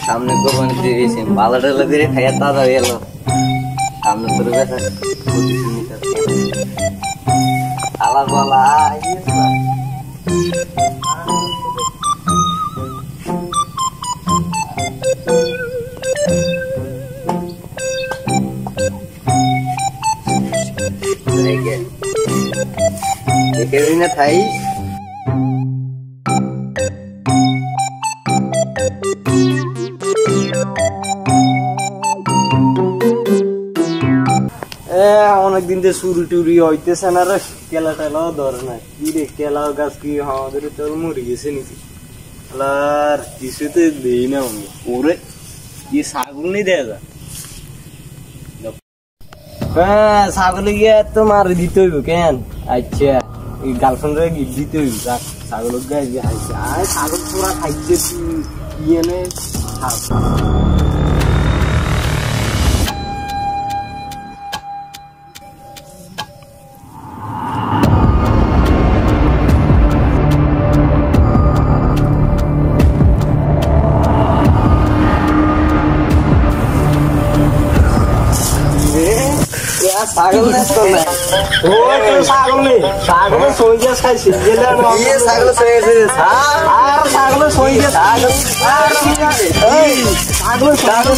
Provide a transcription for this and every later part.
সামনে কোরবানি দিয়ে গেছি বালা টালা দিয়ে খাইয়া তাজা হয়ে গেল সামনে তোর ব্যথা আলা বলা Kevin Thai অনেকদিন দিয়ে চুরি টুরি হইতেছে না রে কেলা টেলাও ধরে না কি রে কেলা গাছ কি আমাদের তো মরে গেছে নাকি আর কিছুতে দেই না আমি ওরে কি ছাগল নেই দেয়া যা হ্যাঁ ছাগলে গিয়ে তো মারি দিতে হইব কেন আচ্ছা এই গার্লফ্রেন্ডে গিফট দিতে হইব ছাগল গায়ে হাইছে আয় ছাগল পুরা খাইছে ইয়ে নে ছাগল ছাগল সই গেছে খাইছে ছাগল সই গেছে ছাগল সই গেছে ছাগল ছাগল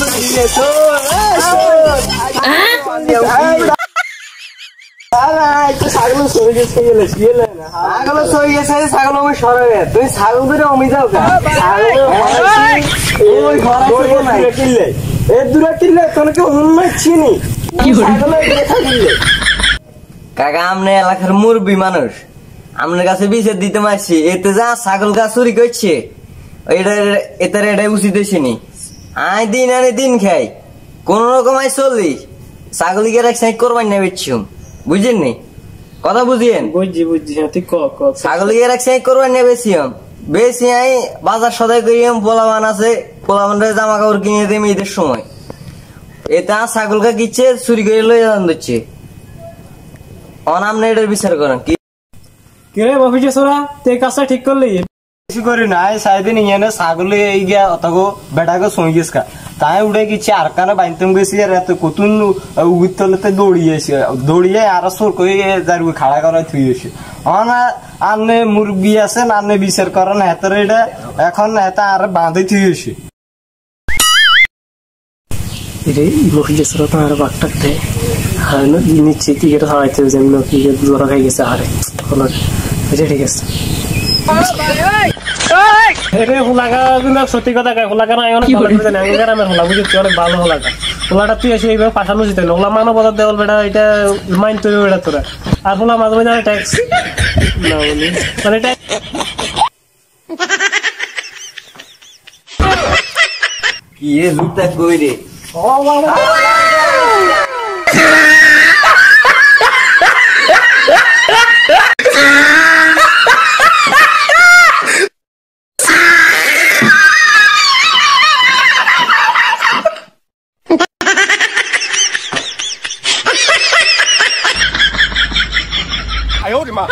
ছাগল আমি সরে তুই ছাগল ধরে অমি যাও কিনলে এ দূরে কিনলে তোকে চিনি কাকা আমনে এলাকার মুরব্বী মানুষ আপনার কাছে বিচার দিতে মারছি এতে যা ছাগল গাছ চুরি করছে এটার এটাই উচিত হয়েছিনি আয় দিন আনে দিন খাই কোন রকম আয় চললি ছাগল গিয়ে এক সাইড করবার না বেচছুম বুঝছেন নি কথা বুঝিয়েন বুঝছি ছাগল গিয়ে এক সাইড করবার না বেশিম বেশি আই বাজার সদাই করিম পোলাবান আছে পোলাবানরা জামা কাপড় কিনে দেবে ঈদের সময় এটা ছাগলকে কিচ্ছে চুরি করে লয়ে যান দিচ্ছে অনামনে এটার বিচার করেন কি রে বাপিজে সোরা তুই কাজটা ঠিক করলি কিছু করি না সাইদিন ইয়ে ছাগলে এই গিয়া অতগো বেটাকে সই গেছ কা তাই উঠে গেছি আর কানে বাইনতম গেছি আর এত কতুন উত্তলতে দৌড়িয়েছে দৌড়িয়ে আর সোর করে যার খাড়া করা থুইয়েছে আনে মুরগি আছে আনে বিচার করেন হেতার এটা এখন হেতা আর বাঁধে থুইয়েছে রে বাপিজে সোরা তো আর বাকটাক দে হ্যাঁ নিচ্ছে কি এটা হারাইতে যেমন কি জোড়া খাই গেছে আরে আচ্ছা ঠিক আছে সত্যি কথা হোলাকা না অনেক গ্রামের হোলা বুঝছি অনেক ভালো হোলাকা হোলাটা তুই এসে এইভাবে পাঠানো যেতে হোলা মানব পদার্থ দেওয়াল বেটা এটা মাইন তৈরি বেটা তোরা আর হোলা মাঝে মাঝে ট্যাক্স না বলি মানে কি জুতা কই রে哎呦我的妈！